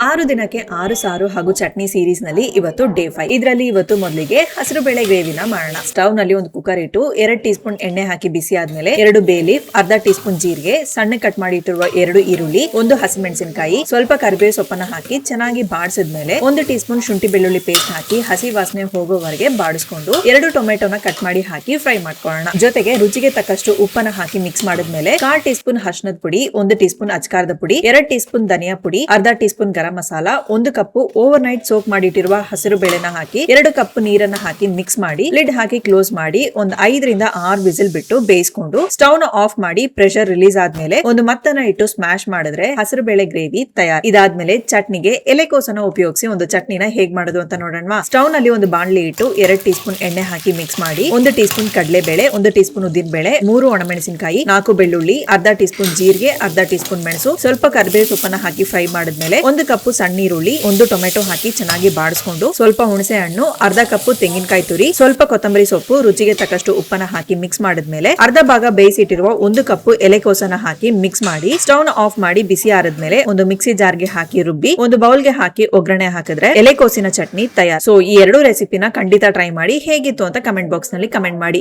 6 ದಿನಕ್ಕೆ 6 ಸಾರು ಹಾಗೂ ಚಟ್ನಿ ಸೀರೀಸ್ ನಲ್ಲಿ ಇವತ್ತು ಡೇ 5. ಇದರಲ್ಲಿ ಇವತ್ತು ಮೊದಲಿಗೆ ಹಸಿರು ಬೇಳೆ ಗ್ರೇವಿನ ಮಾಡೋಣ. ಸ್ಟವ್ ನಲ್ಲಿ ಒಂದು ಕುಕ್ಕರ್ ಇಟ್ಟು 2 ಟೀ ಸ್ಪೂನ್ ಎಣ್ಣೆ ಹಾಕಿ ಬಿಸಿ ಆದ್ಮೇಲೆ 2 ಬೇ ಲೀಫ್, ಅರ್ಧ ಟೀ ಸ್ಪೂನ್ ಜೀರಿಗೆ, ಸಣ್ಣ ಕಟ್ ಮಾಡಿ ಇಟ್ಟಿರುವ 2 ಈರುಳ್ಳಿ, 1 ಹಸಿಮೆಣಸಿನಕಾಯಿ, ಸ್ವಲ್ಪ ಕರಿಬೇವು ಸೊಪ್ಪನ್ನ ಹಾಕಿ ಚೆನ್ನಾಗಿ ಬಾಡಿಸಿದ್ಮೇಲೆ 1 ಟೀ ಸ್ಪೂನ್ ಶುಂಠಿ ಬೆಳ್ಳುಳ್ಳಿ ಪೇಸ್ಟ್ ಹಾಕಿ ಹಸಿ ವಾಸನೆ ಹೋಗೋವರೆಗೆ ಬಾಡಿಸ್ಕೊಂಡು 2 ಟೊಮೆಟೊನ ಕಟ್ ಮಾಡಿ ಹಾಕಿ ಫ್ರೈ ಮಾಡ್ಕೊಳ್ಳೋಣ. ಜೊತೆಗೆ ರುಚಿಗೆ ತಕ್ಕಷ್ಟು ಉಪ್ಪನ್ನ ಹಾಕಿ ಮಿಕ್ಸ್ ಮಾಡಿದ್ಮೇಲೆ 1/4 ಟೀ ಸ್ಪೂನ್ ಅರಿಶಿನದ ಪುಡಿ, 1 ಟೀ ಸ್ಪೂನ್ ಅಚ್ಕಾರದ ಪುಡಿ, 2 ಟೀ ಸ್ಪೂನ್ ಧನಿಯಾ ಪುಡಿ, ಅರ್ಧ teaspoon garam masala, 1 cup overnight soak ಮಾಡಿಟ್ಟಿರುವ ಹಸಿರು ಬೇಳೆನ ಹಾಕಿ 2 ಕಪ್ ನೀರನ್ನ ಹಾಕಿ ಮಿಕ್ಸ್ ಮಾಡಿ ಲಿಡ್ ಹಾಕಿ ಕ್ಲೋಸ್ ಮಾಡಿ ಒಂದು 5 ರಿಂದ 6 ವಿಸಿಲ್ ಬಿಟ್ಟು ಬೇಯಿಸ್ಕೊಂಡು ಸ್ಟವ್ ನ ಆಫ್ ಮಾಡಿ ಪ್ರೆಷರ್ ರಿಲೀಸ್ ಆದ್ಮೇಲೆ ಒಂದು ಮತ್ತನ ಇಟ್ಟು ಸ್ಮ್ಯಾಶ್ ಮಾಡಿದ್ರೆ ಹಸಿರು ಬೇಳೆ ಗ್ರೇವಿ ತಯಾರು. ಇದಾದ್ಮೇಲೆ ಚಟ್ನಿಗೆ ಎಲೆಕೋಸನ್ನ ಉಪಯೋಗಿಸಿ ಒಂದು ಚಟ್ನಿನ ಹೇಗ್ ಮಾಡೋದು ಅಂತ ನೋಡೋಣ. ಸ್ಟವ್ ನಲ್ಲಿ ಒಂದು ಬಾಣಲಿ ಇಟ್ಟು 2 ಟೀ ಸ್ಪೂನ್ ಎಣ್ಣೆ ಹಾಕಿ ಮಿಕ್ಸ್ ಮಾಡಿ 1 ಟೀ ಸ್ಪೂನ್ ಕಡಲೆ ಬೇಳೆ, 1 ಟೀ ಸ್ಪೂನ್ ಉದ್ದಿನ ಬೇಳೆ, 3 ಒಣಮೆಣಸಿನಕಾಯಿ, 4 ಬೆಳ್ಳುಳ್ಳಿ, ಅರ್ಧ ಟೀ ಸ್ಪೂನ್ ಜೀರಿಗೆ, ಅರ್ಧ ಟೀ ಸ್ಪೂನ್ ಮೆಣಸು, ಸ್ವಲ್ಪ ಕರಿಬೇವು ಸೊಪ್ಪನ್ನ ಹಾಕಿ ಫ್ರೈ ಮಾಡಿದ್ಮೇಲೆ 1 ಕಪ್ ಸಣ್ಣ ಈರುಳ್ಳಿ, 1 ಟೊಮೆಟೊ ಹಾಕಿ ಚೆನ್ನಾಗಿ ಬಾಡಿಸ್ಕೊಂಡು ಸ್ವಲ್ಪ ಹುಣಸೆ ಹಣ್ಣು, ಅರ್ಧ ಕಪ್ ತೆಂಗಿನಕಾಯಿ ತುರಿ, ಸ್ವಲ್ಪ ಕೊತ್ತಂಬರಿ ಸೊಪ್ಪು, ರುಚಿಗೆ ತಕ್ಕಷ್ಟು ಉಪ್ಪನ್ನ ಹಾಕಿ ಮಿಕ್ಸ್ ಮಾಡಿದ್ಮೇಲೆ ಅರ್ಧ ಭಾಗ ಬೇಯಿಸಿಟ್ಟಿರುವ 1 ಕಪ್ ಎಲೆಕೋಸನ್ನ ಹಾಕಿ ಮಿಕ್ಸ್ ಮಾಡಿ ಸ್ಟವ್ ನ ಆಫ್ ಮಾಡಿ ಬಿಸಿ ಆರಿದ್ಮೇಲೆ ಒಂದು ಮಿಕ್ಸಿ ಜಾರ್ಗೆ ಹಾಕಿ ರುಬ್ಬಿ ಒಂದು ಬೌಲ್ಗೆ ಹಾಕಿ ಒಗ್ಗರಣೆ ಹಾಕಿದ್ರೆ ಎಲೆಕೋಸಿನ ಚಟ್ನಿ ತಯಾರು. ಸೊ ಈ 2 ರೆಸಿಪಿನ ಖಂಡಿತ ಟ್ರೈ ಮಾಡಿ. ಹೇಗಿತ್ತು ಅಂತ ಕಮೆಂಟ್ ಬಾಕ್ಸ್ ನಲ್ಲಿ ಕಮೆಂಟ್ ಮಾಡಿ.